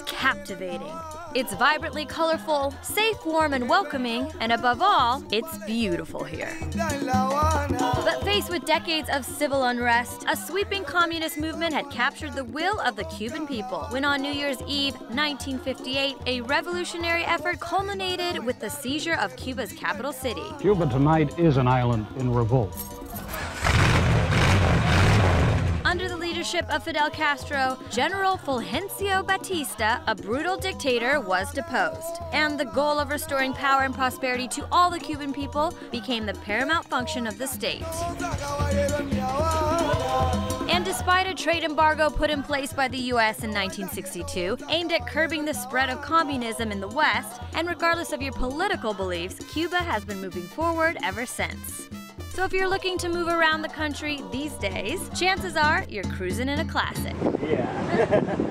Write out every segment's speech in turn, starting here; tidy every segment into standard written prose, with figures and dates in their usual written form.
is captivating. It's vibrantly colorful, safe, warm, and welcoming, and above all, it's beautiful here. But faced with decades of civil unrest, a sweeping communist movement had captured the will of the Cuban people, when on New Year's Eve, 1958, a revolutionary effort culminated with the seizure of Cuba's capital city. Cuba tonight is an island in revolt. Under the leadership of Fidel Castro, General Fulgencio Batista, a brutal dictator, was deposed. And the goal of restoring power and prosperity to all the Cuban people became the paramount function of the state. And despite a trade embargo put in place by the U.S. in 1962, aimed at curbing the spread of communism in the West, and regardless of your political beliefs, Cuba has been moving forward ever since. So if you're looking to move around the country these days, chances are you're cruising in a classic. Yeah.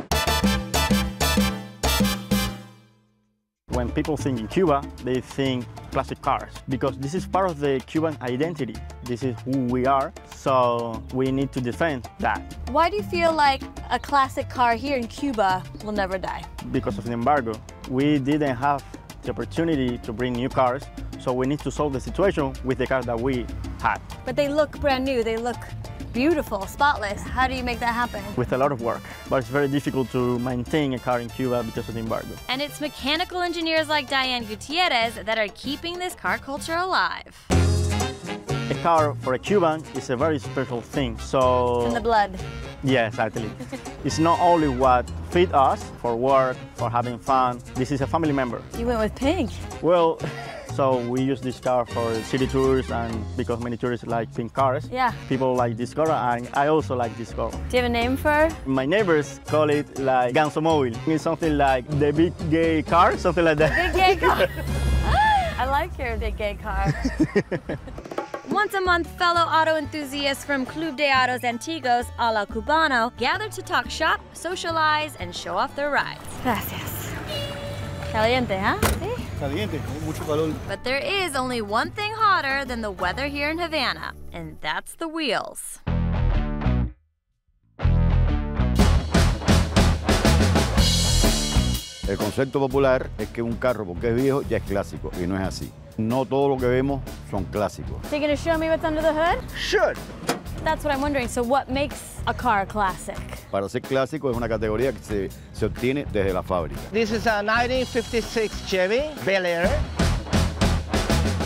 When people think in Cuba, they think classic cars, because this is part of the Cuban identity. This is who we are, so we need to defend that. Why do you feel like a classic car here in Cuba will never die? Because of the embargo. We didn't have the opportunity to bring new cars, so we need to solve the situation with the cars that we had. But they look brand new, they look beautiful, spotless. How do you make that happen? With a lot of work, but it's very difficult to maintain a car in Cuba because of the embargo. And it's mechanical engineers like Diane Gutierrez that are keeping this car culture alive. A car for a Cuban is a very special thing, so... In the blood. Yeah, exactly. It's not only what fits us for work, for having fun. This is a family member. You went with pink. Well, so we use this car for city tours, and because many tourists like pink cars, yeah, people like this color, and I also like this color. Do you have a name for it? My neighbors call it like Gansomobile. It's something like the big gay car, something like that. Big gay car. I like your big gay car. Once a month, fellow auto enthusiasts from Club de Autos Antiguos, a Lo Cubano, gather to talk shop, socialize, and show off their rides. Gracias. Caliente, huh? Sí. Caliente, mucho calor. But there is only one thing hotter than the weather here in Havana, and that's the wheels. El concepto popular es que un carro, porque es viejo, ya es clásico, y no es así. No todo lo que vemos son clásicos. So you're going to show me what's under the hood? Sure. That's what I'm wondering. So what makes a car classic? Para ser clásico es una categoría que se obtiene desde la fábrica. This is a 1956 Chevy Bel Air.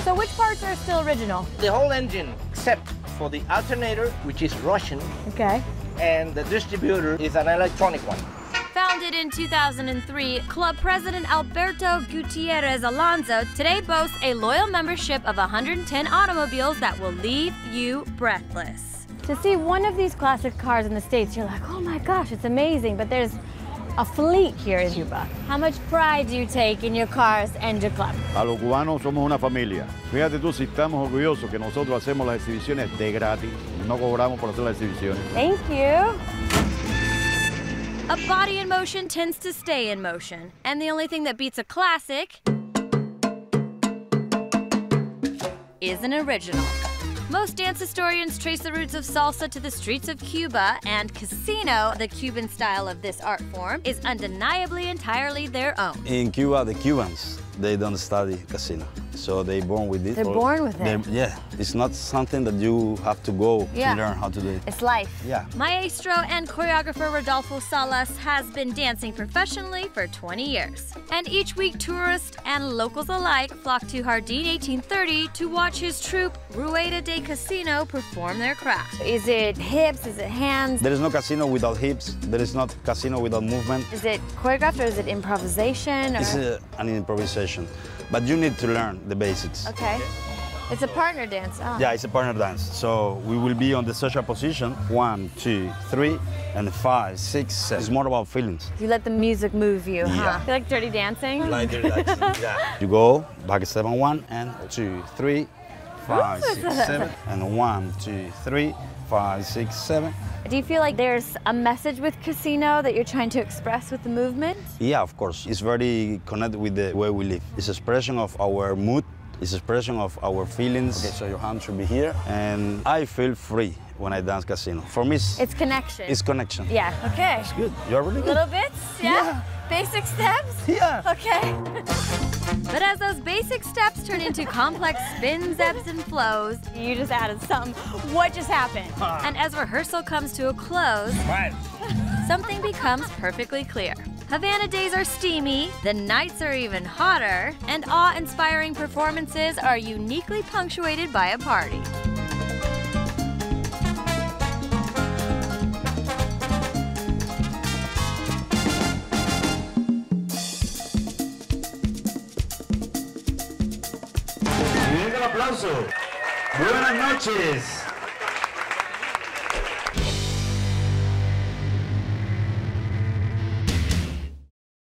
So which parts are still original? The whole engine, except for the alternator, which is Russian. Okay. And the distributor is an electronic one. Founded in 2003, Club President Alberto Gutierrez Alonso today boasts a loyal membership of 110 automobiles that will leave you breathless. To see one of these classic cars in the States, you're like, oh my gosh, it's amazing, but there's a fleet here in Cuba. How much pride do you take in your cars and your club? A los cubanos somos una familia. Fíjate tú si estamos orgullosos que nosotros hacemos las exhibiciones de gratis. No cobramos por hacer las exhibiciones. Thank you. A body in motion tends to stay in motion, and the only thing that beats a classic is an original. Most dance historians trace the roots of salsa to the streets of Cuba, and casino, the Cuban style of this art form, is undeniably entirely their own. In Cuba, the Cubans, they don't study casino, so they're born with it. They're born with it. Yeah, it's not something that you have to go to learn how to do it. It's life. Yeah. Maestro and choreographer Rodolfo Salas has been dancing professionally for 20 years. And each week, tourists and locals alike flock to Jardín 1830 to watch his troupe, Rueda de Casino, perform their craft. Is it hips? Is it hands? There is no casino without hips. There is not casino without movement. Is it choreographed or is it improvisation? Or? It's an improvisation, but you need to learn the basics. Okay. It's a partner dance. Oh. Yeah, it's a partner dance. So we will be on the social position, 1, 2, 3, and 5, 6, 7. It's more about feelings. You let the music move you, Yeah. huh? You like dirty dancing? Like dirty dancing, yeah. You go back step on 1 and 2, 3, 5, 6, 7, and 1, 2, 3, 5, 6, 7. Do you feel like there's a message with casino that you're trying to express with the movement? Yeah, of course. It's very connected with the way we live. It's expression of our mood. It's expression of our feelings. Okay, so your hand should be here. And I feel free when I dance casino. For me, it's connection. It's connection. Yeah, okay. It's good. You're really good. Little bits, yeah? basic steps? Yeah. Okay. But as those basic steps turn into complex spins, ebbs, and flows, You just added something. What just happened? and as rehearsal comes to a close, Right. something becomes perfectly clear. Havana days are steamy, the nights are even hotter, and awe-inspiring performances are uniquely punctuated by a party. Y venga el aplauso. Buenas noches.